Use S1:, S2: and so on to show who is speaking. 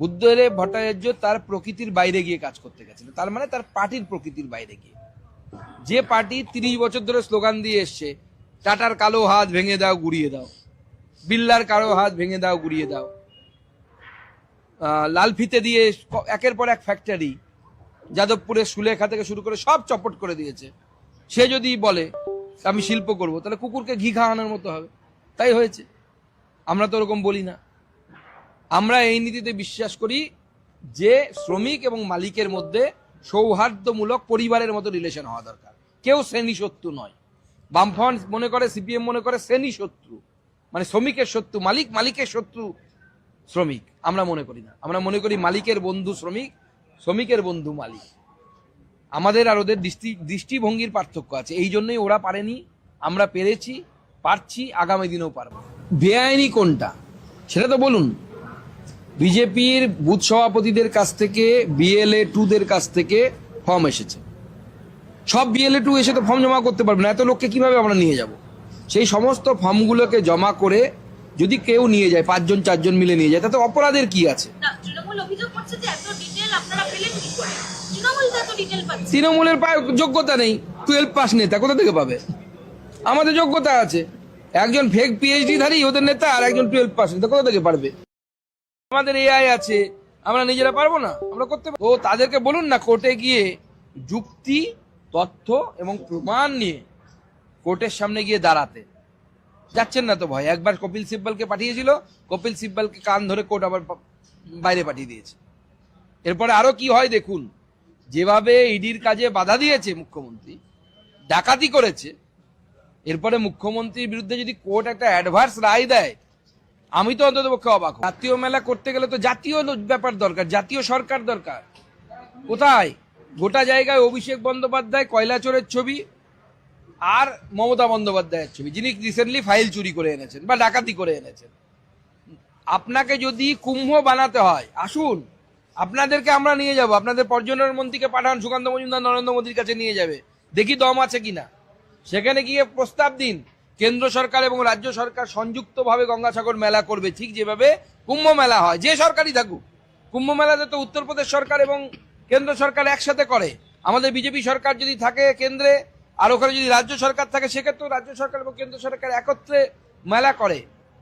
S1: বুদ্ধদেব ভট্টাচার্য তার প্রকৃতির বাইরে গিয়ে কাজ করতে গেছিলেন, তার মানে তার পার্টির প্রকৃতির বাইরে গিয়ে। যে পার্টি 30 বছর ধরে স্লোগান দিয়ে এসছে, টাটার কালো হাত ভেঙে দাও গুড়িয়ে দাও, বিল্লার কালো হাত ভেঙে দাও গুড়িয়ে দাও, লাল ফিতে দিয়ে একের পর এক ফ্যাক্টরি যাদবপুরের সুলেখা থেকে শুরু করে সব চপট করে দিয়েছে, সে যদি বলে আমি শিল্প করব, তাহলে কুকুরকে ঘি খাওয়ানোর মতো হবে। তাই হয়েছে। আমরা তো ওরকম বলি না। আমরা এই নীতিতে বিশ্বাস করি যে শ্রমিক এবং মালিকের মধ্যে সৌহার্দ্যমূলক পরিবারের মতো রিলেশন হওয়া দরকার। কেউ শ্রেণী শত্রু নয়। বামফ্রন্ট মনে করে, সিপিএম মনে করে শ্রেণী শত্রু, মানে শ্রমিকের শত্রু মালিক, মালিকের শত্রু শ্রমিক। আমরা মনে করি না। আমরা মনে করি মালিকের বন্ধু শ্রমিক, শ্রমিকের বন্ধু মালিক। আমাদের আর ওদের দৃষ্টিভঙ্গির পার্থক্য আছে। এই জন্যই ওরা পারেনি, আমরা পেরেছি, পারছি, আগামী দিনেও পারবো। বেআইনি কোনটা সেটা তো বলুন। বিজেপির বুথ সভাপতিদের কাছ থেকে, BLA 2দের কাছ থেকে ফর্ম এসেছে। সব BLA 2 এসে তো ফর্ম জমা করতে পারবে না, এত লোককে কিভাবে আমরা নিয়ে যাব? সেই সমস্ত ফর্মগুলোকে জমা করে যদি কেউ নিয়ে যায়, 5 জন 4 জন মিলে নিয়ে যায়, তাতে অপরাধের কি আছে? তৃণমূলের যোগ্যতা নেই, 12 পাস নেতা কোথা থেকে পাবে? আমাদের যোগ্যতা আছে। একজন ফেক PhD ধারী ওদের নেতা, আর একজন 12 পাস নেতা কোথা থেকে পারবে? আমাদের AI আছে, আমরা নিজেরা পারবো না? আমরা করতে পারবো। ও তাদেরকে বলুন না কোর্টে গিয়ে যুক্তি, তথ্য এবং প্রমাণ নিয়ে কোর্টের সামনে গিয়ে দাঁড়াতে। যাচ্ছেন না তো ভয়। একবার কপিল সিব্বলকে পাঠিয়েছিল, কপিল সিব্বলকে কান ধরে কোর্ট আবার বাইরে পাঠিয়ে দিয়েছে। এরপরে আরো কি হয় দেখুন। যেভাবে ইডির কাজে বাধা দিয়েছে মুখ্যমন্ত্রী, ডাকাতি করেছে, এরপরে মুখ্যমন্ত্রীর বিরুদ্ধে যদি কোর্ট একটা অ্যাডভার্স রায় দেয়, আমি তো অন্ততপক্ষে অবাক। জাতীয় মেলা করতে গেলে তো জাতীয় ব্যাপার দরকার, জাতীয় সরকার দরকার। কোথায়? গোটা জায়গায় অভিষেক বন্দ্যোপাধ্যায় কয়লাচোরের ছবি আর মমতা বন্দ্যোপাধ্যায়ের ছবি, যিনি রিসেন্টলি ফাইল চুরি করে এনেছেন বা ডাকাতি করে এনেছেন। আপনাকে যদি কুম্ভ বানাতে হয়, আসুন, আপনাদেরকে আমরা নিয়ে যাব। আপনাদের পর্যটন মন্ত্রীকে পাঠান, সুকান্ত মজুমদার নরেন্দ্র মোদীর কাছে নিয়ে যাবে, দেখি দম আছে কিনা। সেখানে গিয়ে প্রস্তাব দিন, কেন্দ্র সরকার এবং রাজ্য সরকার সংযুক্তভাবে গঙ্গাসাগর মেলা করবে, ঠিক যেভাবে কুম্ভ মেলা হয়। যে সরকারই থাকুক, কুম্ভ মেলাতে তো উত্তরপ্রদেশ সরকার এবং কেন্দ্র সরকার একসাথে করে। আমাদের বিজেপি সরকার যদি থাকে কেন্দ্রে, আর ওখানে যদি রাজ্য সরকার থাকে, সেক্ষেত্রেও রাজ্য সরকার এবং কেন্দ্র সরকার একত্রে মেলা করে।